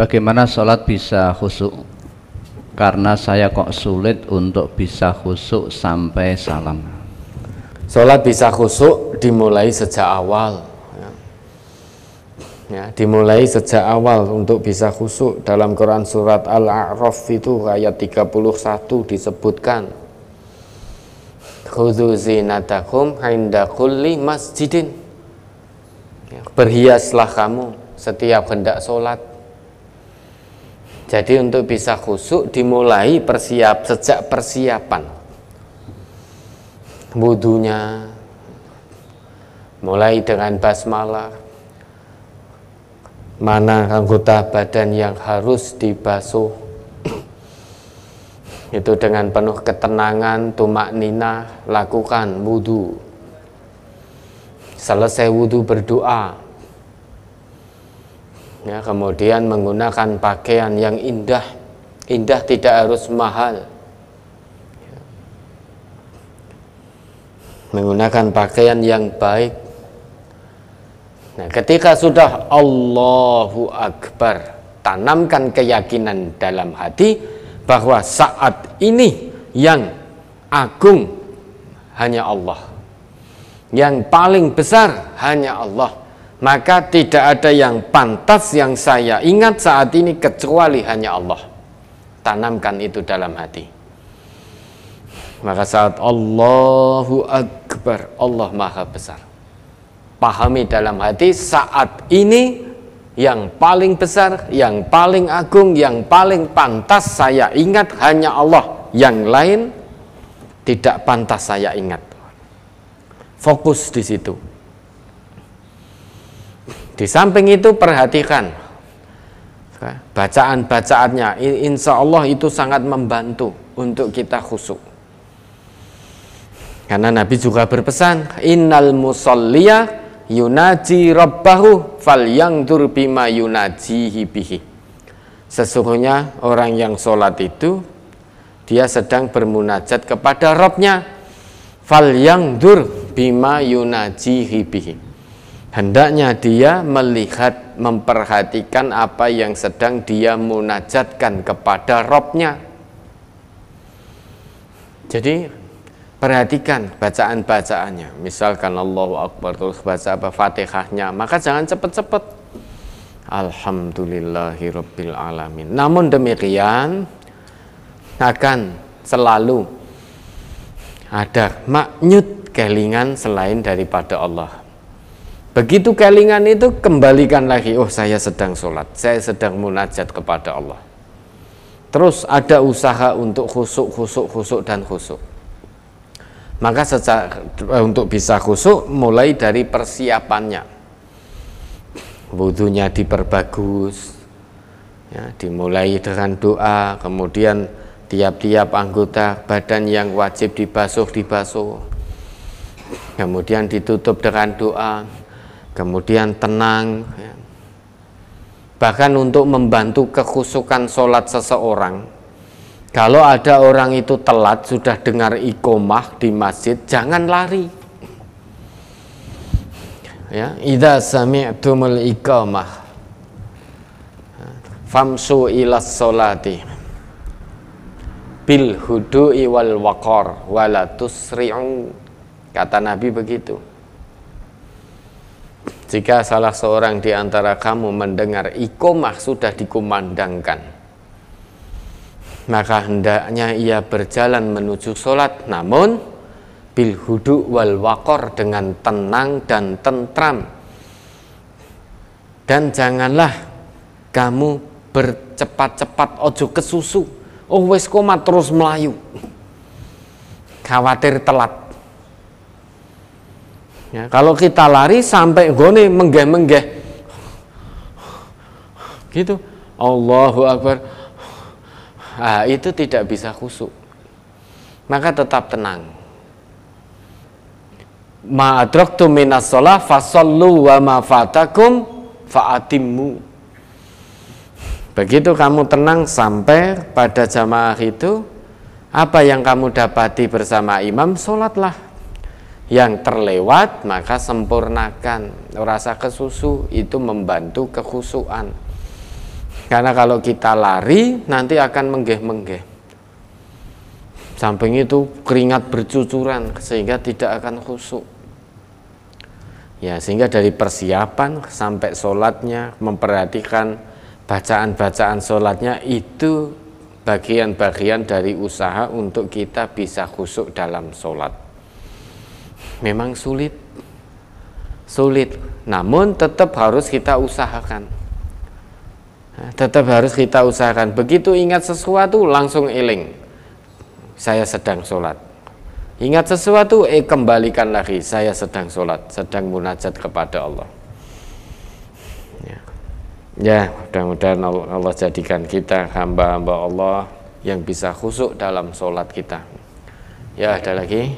Bagaimana sholat bisa khusyuk? Karena saya kok sulit untuk bisa khusyuk sampai salam. Sholat bisa khusyuk dimulai sejak awal. Dimulai sejak awal untuk bisa khusyuk. Dalam Quran surat Al-A'raf itu ayat 31 disebutkan, khudzu zinatakum inda kulli masjidin. Berhiaslah kamu setiap hendak sholat. Jadi untuk bisa khusyuk dimulai sejak persiapan wudunya, mulai dengan basmalah, mana anggota badan yang harus dibasuh, itu dengan penuh ketenangan, tumak ninah, lakukan wudu. Selesai wudu berdoa, kemudian menggunakan pakaian yang indah. Indah tidak harus mahal. Menggunakan pakaian yang baik. Nah, ketika sudah Allahu Akbar, tanamkan keyakinan dalam hati bahwa saat ini yang agung hanya Allah, yang paling besar hanya Allah. Maka tidak ada yang pantas yang saya ingat saat ini kecuali hanya Allah. Tanamkan itu dalam hati. Maka saat Allahu Akbar, Allah Maha Besar, pahami dalam hati saat ini yang paling besar, yang paling agung, yang paling pantas saya ingat hanya Allah. Yang lain tidak pantas saya ingat. Fokus di situ. Di samping itu perhatikan bacaan-bacaannya. Insya Allah itu sangat membantu untuk kita khusyuk. Karena Nabi juga berpesan, innal musalliya yunaji rabbahu falyangdur bima yunajihi bihi. Sesungguhnya orang yang sholat itu dia sedang bermunajat kepada Rabbnya. Falyangdur bima yunajihi bihi. Hendaknya dia melihat, memperhatikan apa yang sedang dia munajatkan kepada Rabbnya. Jadi perhatikan bacaan-bacaannya. Misalkan Allahu Akbar terus baca apa Fatihahnya, maka jangan cepat-cepat. Alhamdulillahirabbil alamin. Namun demikian akan selalu ada maknyut kelingan selain daripada Allah. Begitu kelingan itu kembalikan lagi, oh saya sedang sholat, saya sedang munajat kepada Allah. Terus ada usaha untuk khusyuk dan khusyuk. Maka untuk bisa khusyuk mulai dari persiapannya. Wudunya diperbagus, dimulai dengan doa, kemudian tiap-tiap anggota badan yang wajib dibasuh, kemudian ditutup dengan doa, kemudian tenang. Bahkan untuk membantu kekhusyukan sholat seseorang, kalau ada orang itu telat sudah dengar iqomah di masjid, jangan lari. Idza sami'tumul iqamah famsu ilas sholati bil hudu'i wal waqar wala tusri'u. Kata Nabi begitu. Jika salah seorang di antara kamu mendengar iqomah sudah dikumandangkan, maka hendaknya ia berjalan menuju sholat, namun bil hudu wal waqar, dengan tenang dan tentram. Dan janganlah kamu bercepat-cepat, ojo kesusu. Oh wes komat terus melayu, khawatir telat. Kalau kita lari sampai gone menggeh-menggeh gitu, Allahu Akbar, itu tidak bisa khusyuk. Maka tetap tenang. Ma adraktum minas shalah fasallu wa ma fatakum fa'atimmu. Begitu kamu tenang sampai pada jamaah itu, apa yang kamu dapati bersama imam, sholatlah. Yang terlewat maka sempurnakan. Rasa kesusu itu membantu kekhusyuan. Karena kalau kita lari nanti akan menggeh-menggeh. Samping itu keringat bercucuran sehingga tidak akan khusyuk. Ya, sehingga dari persiapan sampai sholatnya, memperhatikan bacaan-bacaan sholatnya, itu bagian-bagian dari usaha untuk kita bisa khusyuk dalam sholat. Memang sulit, namun tetap harus kita usahakan. Tetap harus kita usahakan. Begitu ingat sesuatu langsung eling, saya sedang sholat. Ingat sesuatu, kembalikan lagi, saya sedang sholat, sedang munajat kepada Allah. Ya, mudah-mudahan Allah jadikan kita hamba-hamba Allah yang bisa khusyuk dalam sholat kita. Ya, ada lagi?